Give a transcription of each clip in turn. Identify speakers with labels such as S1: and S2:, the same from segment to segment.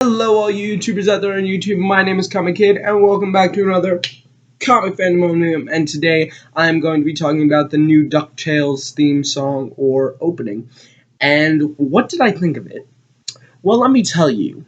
S1: Hello all you YouTubers out there on YouTube, my name is Comic Kid, and welcome back to another Comicfandemonium, and today I am going to be talking about the new Ducktales theme song, or opening. And what did I think of it? Well, let me tell you.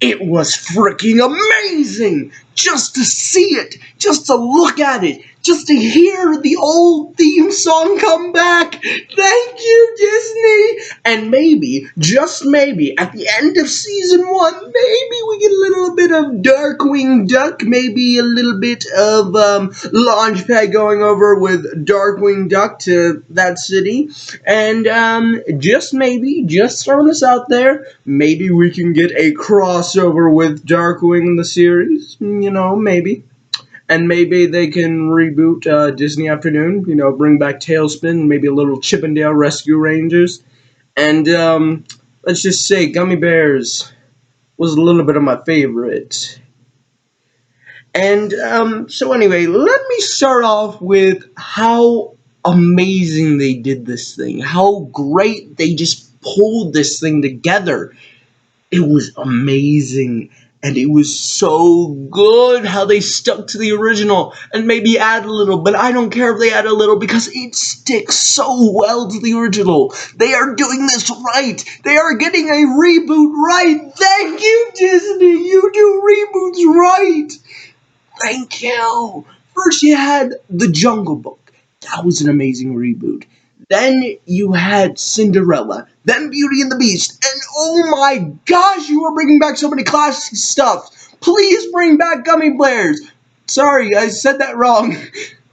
S1: It was freaking amazing! Just to see it, just to look at it, just to hear the old theme song come back. Thank you, Disney! And maybe, just maybe, at the end of season 1, maybe we get a little bit of Darkwing Duck, maybe a little bit of Launchpad going over with Darkwing Duck to that city. And just maybe, just throwing this out there, maybe we can get a crossover with Darkwing in the series, maybe. And maybe they can reboot Disney Afternoon, bring back Tailspin, maybe a little Chippendale Rescue Rangers. And let's just say Gummy Bears was a little bit of my favorite. And so anyway, let me start off with how amazing they did this thing, how great they just pulled this thing together. It was amazing, and it was so good how they stuck to the original and maybe add a little, but I don't care if they add a little because it sticks so well to the original. They are doing this right. They are getting a reboot right. Thank you, Disney. You do reboots right. Thank you. First you had The Jungle Book. That was an amazing reboot. Then you had Cinderella, then Beauty and the Beast, and oh my gosh, you are bringing back so many classic stuff. Please bring back Gummy Bears. Sorry, I said that wrong.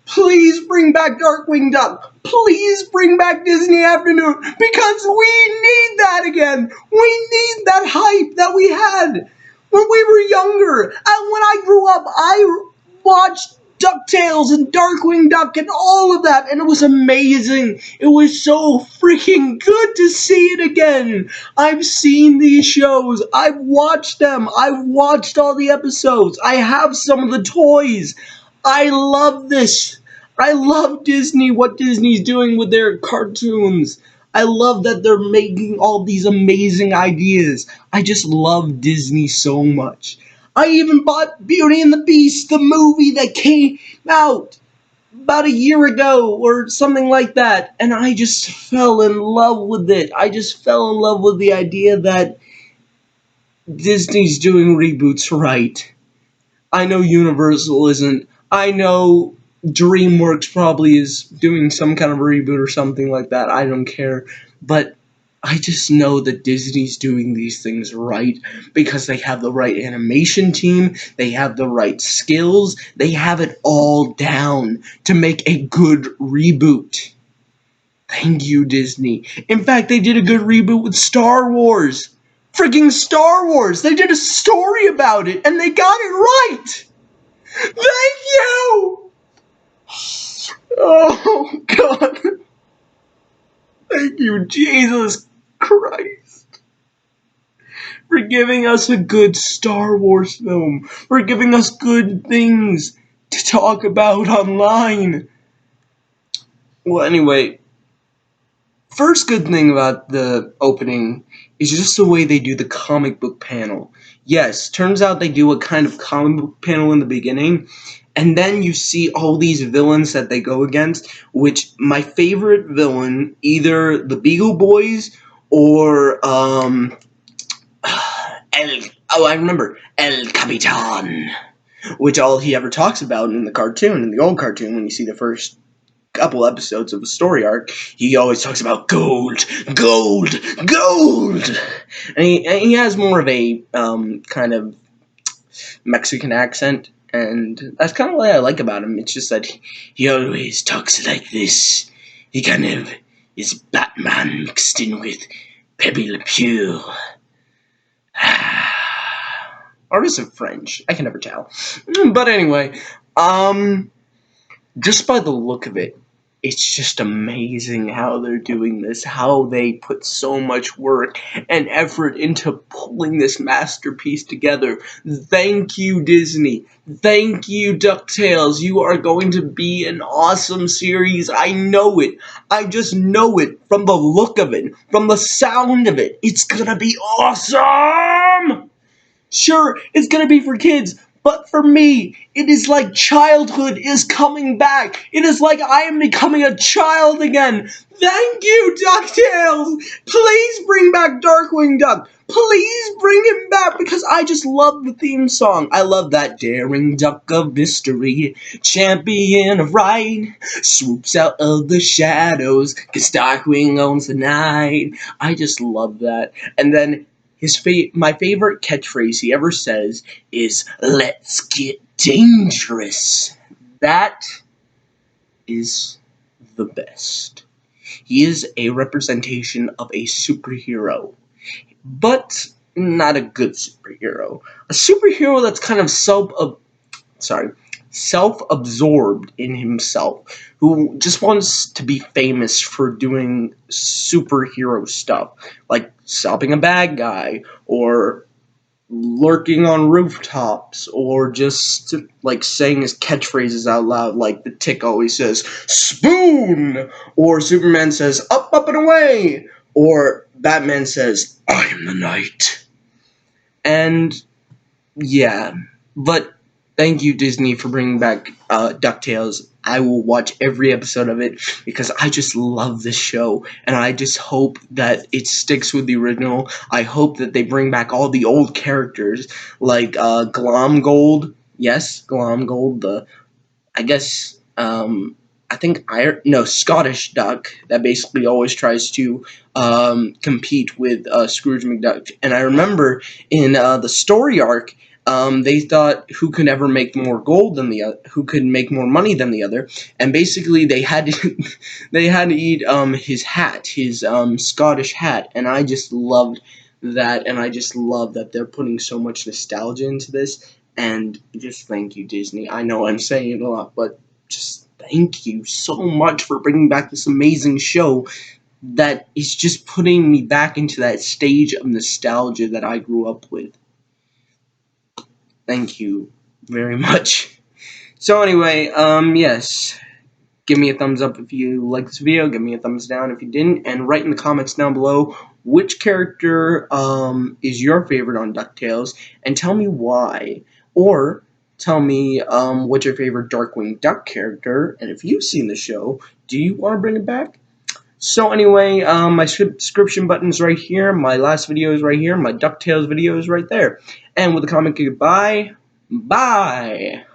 S1: Please bring back Darkwing Duck. Please bring back Disney Afternoon, because we need that again. We need that hype that we had when we were younger. And when I grew up, I watched Ducktales and Darkwing Duck and all of that, and it was amazing. It was so freaking good to see it again. I've seen these shows. I've watched them. I've watched all the episodes. I have some of the toys. I love this. I love Disney, what Disney's doing with their cartoons. I love that they're making all these amazing ideas. I just love Disney so much. I even bought Beauty and the Beast, the movie that came out about a year ago or something like that, and I just fell in love with it. I just fell in love with the idea that Disney's doing reboots right. I know Universal isn't. I know DreamWorks probably is doing some kind of reboot or something like that. I don't care. But I just know that Disney's doing these things right because they have the right animation team, they have the right skills, they have it all down to make a good reboot. Thank you, Disney. In fact, they did a good reboot with Star Wars. Freaking Star Wars! They did a story about it, and they got it right! Thank you! Oh, God. Thank you, Jesus Christ, for giving us a good Star Wars film, for giving us good things to talk about online. Well, anyway, first good thing about the opening is just the way they do the comic book panel. Yes, turns out they do a kind of comic book panel in the beginning, and then you see all these villains that they go against, which my favorite villain, either the Beagle Boys or, I remember, El Capitan, which all he ever talks about in the cartoon, in the old cartoon, when you see the first couple episodes of a story arc, he always talks about gold, gold, gold, and he has more of a, kind of Mexican accent, and that's kind of what I like about him. It's just that he always talks like this. He kind of is Batman mixed in with Pepe Le Pew. Or is it French? I can never tell. But anyway, just by the look of it, it's just amazing how they're doing this, how they put so much work and effort into pulling this masterpiece together. Thank you, Disney. Thank you, DuckTales. You are going to be an awesome series. I know it. I just know it from the look of it, from the sound of it. It's gonna be awesome! Sure, it's gonna be for kids, but for me, it is like childhood is coming back. It is like I am becoming a child again. Thank you, DuckTales! Please bring back Darkwing Duck. Please bring him back because I just love the theme song. I love that daring duck of mystery, champion of right, swoops out of the shadows, 'cause Darkwing owns the night. I just love that. And then my favorite catchphrase he ever says is "Let's get dangerous." That is the best. He is a representation of a superhero, but not a good superhero. A superhero that's kind of self-absorbed in himself, who just wants to be famous for doing superhero stuff, like stopping a bad guy, or lurking on rooftops, or just like saying his catchphrases out loud, like the Tick always says, "Spoon!" Or Superman says, "Up, up, and away!" Or Batman says, "I am the night." And yeah, but thank you, Disney, for bringing back DuckTales. I will watch every episode of it because I just love this show, and I just hope that it sticks with the original. I hope that they bring back all the old characters, like Glomgold. Yes, Glomgold, the I guess I think Scottish duck that basically always tries to compete with Scrooge McDuck. And I remember in the story arc, they thought who could ever make more gold than the other, who could make more money than the other, and basically they had to they had to eat his hat, his Scottish hat, and I just loved that, and I just love that they're putting so much nostalgia into this. And just thank you, Disney. I know I'm saying it a lot, but just thank you so much for bringing back this amazing show that is just putting me back into that stage of nostalgia that I grew up with. Thank you very much. So anyway, yes. Give me a thumbs up if you like this video. Give me a thumbs down if you didn't. And write in the comments down below which character is your favorite on DuckTales. And tell me why. Or tell me what's your favorite Darkwing Duck character. And if you've seen the show, do you want to bring it back? So anyway, my subscription button is right here. My last video is right here. My DuckTales video is right there. And with a comment, goodbye. Bye.